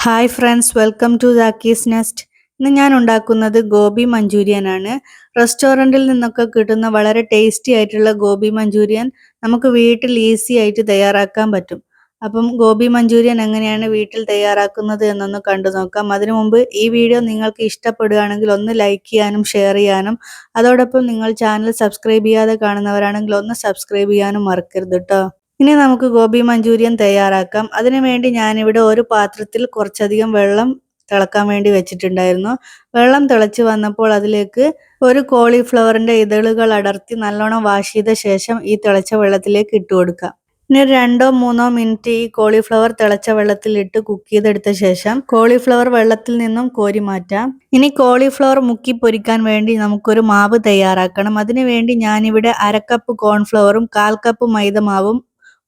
Hi friends, welcome to ദാക്കീസ് nest. ഇന്ന് ഞാൻ ഉണ്ടാക്കുന്നത് ഗോബി മഞ്ചൂരിയൻ ആണ്. റെസ്റ്റോറൻറ്റിൽ നിന്നൊക്കെ കിട്ടുന്ന വളരെ ടേസ്റ്റി ആയിട്ടുള്ള ഗോബി മഞ്ചൂരിയൻ നമുക്ക് വീട്ടിൽ ഈസി ആയിട്ട് തയ്യാറാക്കാൻ പറ്റും. അപ്പം ഗോബി മഞ്ചൂരിയൻ എങ്ങനെയാണ് വീട്ടിൽ തയ്യാറാക്കുന്നത് എന്നൊന്ന് കണ്ടു നോക്കാം. അതിനു മുമ്പ് ഈ വീഡിയോ നിങ്ങൾക്ക് ഇഷ്ടപ്പെടുകയാണെങ്കിൽ ഒന്ന് ലൈക്ക് ചെയ്യാനും ഷെയർ ചെയ്യാനും, അതോടൊപ്പം നിങ്ങൾ ചാനൽ സബ്സ്ക്രൈബ് ചെയ്യാതെ കാണുന്നവരാണെങ്കിൽ ഒന്ന് സബ്സ്ക്രൈബ് ചെയ്യാനും മറക്കരുത് കേട്ടോ. ഇനി നമുക്ക് ഗോബി മഞ്ചൂരിയൻ തയ്യാറാക്കാം. അതിനുവേണ്ടി ഞാനിവിടെ ഒരു പാത്രത്തിൽ കുറച്ചധികം വെള്ളം തിളക്കാൻ വേണ്ടി വെച്ചിട്ടുണ്ടായിരുന്നു. വെള്ളം തിളച്ച് വന്നപ്പോൾ അതിലേക്ക് ഒരു കോളിഫ്ലവറിന്റെ ഇതളുകൾ അടർത്തി നല്ലോണം വാഷ് ചെയ്ത ശേഷം ഈ തിളച്ച വെള്ളത്തിലേക്ക് ഇട്ട് കൊടുക്കാം. ഇനി 2-3 മിനിറ്റ് ഈ കോളിഫ്ലവർ തിളച്ച വെള്ളത്തിൽ ഇട്ട് കുക്ക് ചെയ്തെടുത്ത ശേഷം കോളിഫ്ലവർ വെള്ളത്തിൽ നിന്നും കോരി മാറ്റാം. ഇനി കോളിഫ്ലവർ മുക്കി പൊരിക്കാൻ വേണ്ടി നമുക്കൊരു മാവ് തയ്യാറാക്കണം. അതിനു വേണ്ടി ഞാനിവിടെ 1/2 കപ്പ് കോൺഫ്ലവറും 1/4 കപ്പ് മൈദമാവും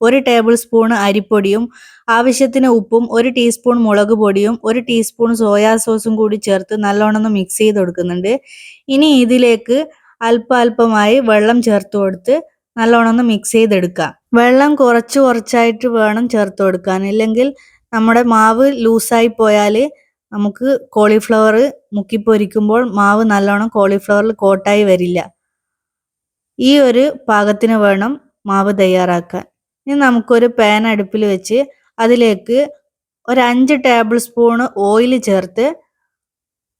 1 ടേബിൾ സ്പൂൺ അരിപ്പൊടിയും ആവശ്യത്തിന് ഉപ്പും 1 ടീസ്പൂൺ മുളക് പൊടിയും 1 ടീസ്പൂൺ സോയാ സോസും കൂടി ചേർത്ത് നല്ലോണം മിക്സ് ചെയ്ത് കൊടുക്കുന്നുണ്ട്. ഇനി ഇതിലേക്ക് അല്പമായി വെള്ളം ചേർത്ത് കൊടുത്ത് നല്ലോണം മിക്സ് ചെയ്തെടുക്കാം. വെള്ളം കുറച്ചായിട്ട് വേണം ചേർത്ത് കൊടുക്കാൻ, ഇല്ലെങ്കിൽ നമ്മുടെ മാവ് ലൂസായി പോയാൽ നമുക്ക് കോളിഫ്ലവർ മുക്കി പൊരിക്കുമ്പോൾ മാവ് നല്ലോണം കോളിഫ്ലവറിൽ കോട്ടായി വരില്ല. ഈ ഒരു പാകത്തിന് വേണം മാവ് തയ്യാറാക്കാൻ. ഇനി നമുക്കൊരു പാൻ അടുപ്പിൽ വെച്ച് അതിലേക്ക് ഒരു 5 ടേബിൾ സ്പൂൺ ഓയിൽ ചേർത്ത്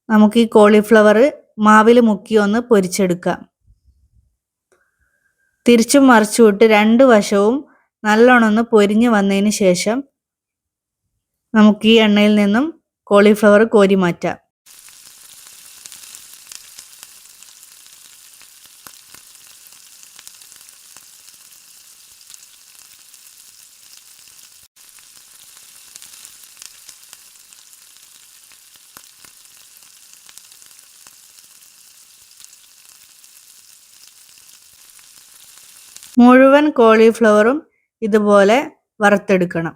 നമുക്ക് ഈ കോളിഫ്ലവർ മാവിൽ മുക്കി ഒന്ന് പൊരിച്ചെടുക്കാം. തിരിച്ചും മറിച്ചും ഇട്ട് 2 വശവും നല്ലോണം ഒന്ന് പൊരിഞ്ഞു വന്നതിന് ശേഷം നമുക്ക് ഈ എണ്ണയിൽ നിന്നും കോളിഫ്ലവർ കോരി മാറ്റാം. മുഴുവൻ കോളിഫ്ലവറും ഇതുപോലെ വറുത്തെടുക്കണം.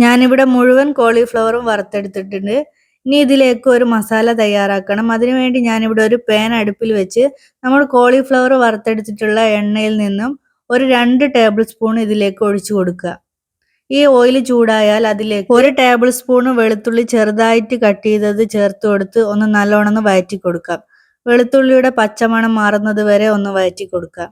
ഞാനിവിടെ മുഴുവൻ കോളിഫ്ലവറും വറുത്തെടുത്തിട്ടുണ്ട്. ഇനി ഇതിലേക്ക് ഒരു മസാല തയ്യാറാക്കണം. അതിനുവേണ്ടി ഞാനിവിടെ ഒരു പാൻ അടുപ്പിൽ വെച്ച് നമ്മൾ കോളിഫ്ലവർ വറുത്തെടുത്തിട്ടുള്ള എണ്ണയിൽ നിന്നും ഒരു 2 ടേബിൾ സ്പൂൺ ഇതിലേക്ക് ഒഴിച്ചു കൊടുക്കുക. ഈ ഓയിൽ ചൂടായാൽ അതിലേക്ക് 1 ടേബിൾ സ്പൂൺ വെളുത്തുള്ളി ചെറുതായിട്ട് കട്ട് ചെയ്തത് ചേർത്ത് കൊടുത്ത് ഒന്ന് നല്ലോണം വഴറ്റി കൊടുക്കാം. വെളുത്തുള്ളിയുടെ പച്ചമണം മാറുന്നത് വരെ ഒന്ന് വഴറ്റി കൊടുക്കാം.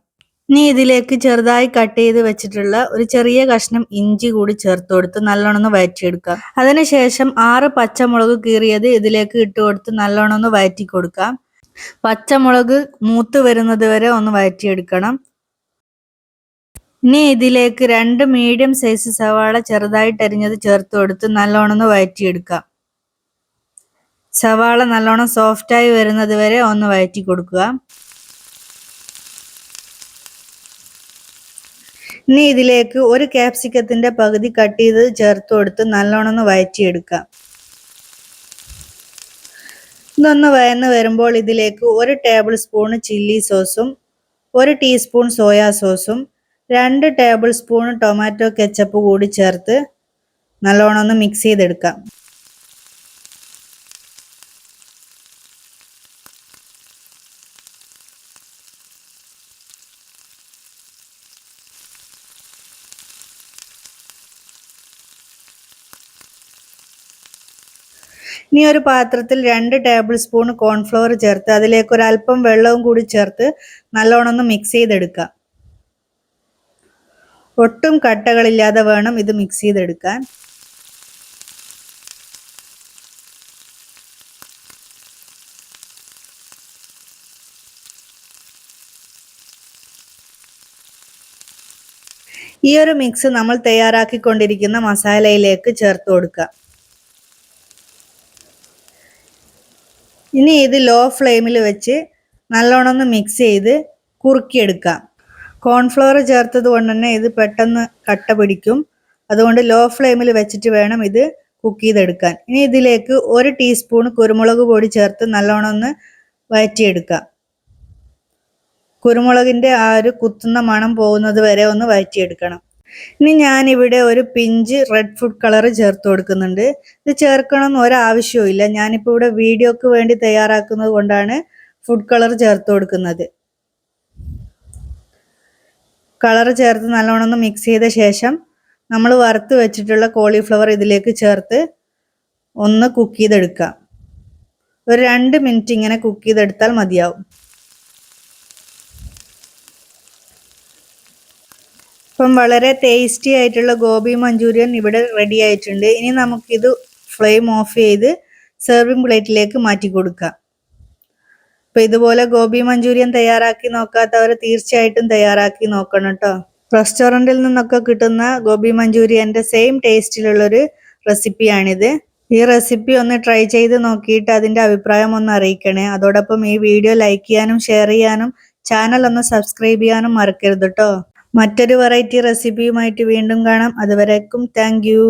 ഇനി ഇതിലേക്ക് ചെറുതായി കട്ട് ചെയ്ത് വെച്ചിട്ടുള്ള ഒരു ചെറിയ കഷ്ണം ഇഞ്ചി കൂടി ചേർത്ത് കൊടുത്ത് നല്ലോണം വഴറ്റിയെടുക്കാം. അതിനുശേഷം 6 പച്ചമുളക് കീറിയത് ഇതിലേക്ക് ഇട്ട് കൊടുത്ത് നല്ലോണം വഴറ്റി കൊടുക്കാം. പച്ചമുളക് മൂത്ത് വരുന്നത് വരെ ഒന്ന് വഴറ്റിയെടുക്കണം. ഇനി ഇതിലേക്ക് 2 മീഡിയം സൈസ് സവാള ചെറുതായിട്ട് അരിഞ്ഞത് ചേർത്ത് കൊടുത്ത് നല്ലോണം വഴറ്റിയെടുക്കാം. സവാള നല്ലോണം സോഫ്റ്റായി വരുന്നത് വരെ ഒന്ന് വഴറ്റി കൊടുക്കുക. ഇനി ഇതിലേക്ക് ഒരു ക്യാപ്സിക്കത്തിന്റെ പകുതി കട്ട് ചെയ്ത് ചേർത്ത് കൊടുത്ത് നല്ലോണം വഴറ്റിയെടുക്കാം. ഇതൊന്ന് വഴന്ന് വരുമ്പോൾ ഇതിലേക്ക് 1 ടേബിൾ സ്പൂൺ ചില്ലി സോസും 1 ടീസ്പൂൺ സോയാ സോസും 2 ടേബിൾ സ്പൂൺ ടൊമാറ്റോ കെച്ചപ്പ് കൂടി ചേർത്ത് നല്ലോണം മിക്സ് ചെയ്തെടുക്കാം. ഇനി ഒരു പാത്രത്തിൽ 2 ടേബിൾ സ്പൂൺ കോൺഫ്ലവർ ചേർത്ത് അതിലേക്ക് ഒരല്പം വെള്ളവും കൂടി ചേർത്ത് നല്ലോണം മിക്സ് ചെയ്തെടുക്കാം. ഒട്ടും കട്ടകളില്ലാതെ വേണം ഇത് മിക്സ് ചെയ്തെടുക്കാൻ. ഈ ഒരു മിക്സ് നമ്മൾ തയ്യാറാക്കിക്കൊണ്ടിരിക്കുന്ന മസാലയിലേക്ക് ചേർത്ത് കൊടുക്കാം. ഇനി ഇത് ലോ ഫ്ലെയിമിൽ വെച്ച് നല്ലോണം മിക്സ് ചെയ്ത് കുറുക്കിയെടുക്കാം. കോൺഫ്ലവർ ചേർത്തത് കൊണ്ട് തന്നെ ഇത് പെട്ടെന്ന് കട്ട പിടിക്കും. അതുകൊണ്ട് ലോ ഫ്ലെയിമിൽ വെച്ചിട്ട് വേണം ഇത് കുക്ക് ചെയ്തെടുക്കാൻ. ഇനി ഇതിലേക്ക് 1 ടീസ്പൂൺ കുരുമുളക് പൊടി ചേർത്ത് നല്ലോണം വഴറ്റിയെടുക്കാം. കുരുമുളകിന്റെ ആ ഒരു കുത്തുന്ന മണം പോകുന്നത് വരെ ഒന്ന് വഴറ്റിയെടുക്കണം. ഇനി ഞാനിവിടെ ഒരു പിഞ്ച് റെഡ് ഫുഡ് കളർ ചേർത്ത് കൊടുക്കുന്നുണ്ട്. ഇത് ചേർക്കണമെന്ന് ഒരാവശ്യവും ഇല്ല. ഞാനിപ്പോൾ ഇവിടെ വീഡിയോക്ക് വേണ്ടി തയ്യാറാക്കുന്നത് കൊണ്ടാണ് ഫുഡ് കളർ ചേർത്ത് കൊടുക്കുന്നത്. കളർ ചേർത്ത് നല്ലോണം ഒന്ന് മിക്സ് ചെയ്ത ശേഷം നമ്മൾ വറുത്ത് വെച്ചിട്ടുള്ള കോളിഫ്ലവർ ഇതിലേക്ക് ചേർത്ത് ഒന്ന് കുക്ക് ചെയ്തെടുക്കാം. ഒരു 2 മിനിറ്റ് ഇങ്ങനെ കുക്ക് ചെയ്തെടുത്താൽ മതിയാവും. ഇപ്പം വളരെ ടേസ്റ്റി ആയിട്ടുള്ള ഗോബി മഞ്ചൂരിയൻ ഇവിടെ റെഡി ആയിട്ടുണ്ട്. ഇനി നമുക്കിത് ഫ്ലെയിം ഓഫ് ചെയ്ത് സെർവിങ് പ്ലേറ്റിലേക്ക് മാറ്റി കൊടുക്കാം. അപ്പം ഇതുപോലെ ഗോബി മഞ്ചൂരിയൻ തയ്യാറാക്കി നോക്കാത്തവർ തീർച്ചയായിട്ടും തയ്യാറാക്കി നോക്കണം കേട്ടോ. റെസ്റ്റോറൻറ്റിൽ നിന്നൊക്കെ കിട്ടുന്ന ഗോബി മഞ്ചൂരിയൻ്റെ സെയിം ടേസ്റ്റിലുള്ളൊരു റെസിപ്പിയാണിത്. ഈ റെസിപ്പി ഒന്ന് ട്രൈ ചെയ്ത് നോക്കിയിട്ട് അതിൻ്റെ അഭിപ്രായം ഒന്ന് അറിയിക്കണേ. അതോടൊപ്പം ഈ വീഡിയോ ലൈക്ക് ചെയ്യാനും ഷെയർ ചെയ്യാനും ചാനൽ ഒന്ന് സബ്സ്ക്രൈബ് ചെയ്യാനും മറക്കരുത് കേട്ടോ. മറ്റൊരു വെറൈറ്റി റെസിപ്പിയുമായിട്ട് വീണ്ടും കാണാം. അതുവരേക്കും താങ്ക് യു.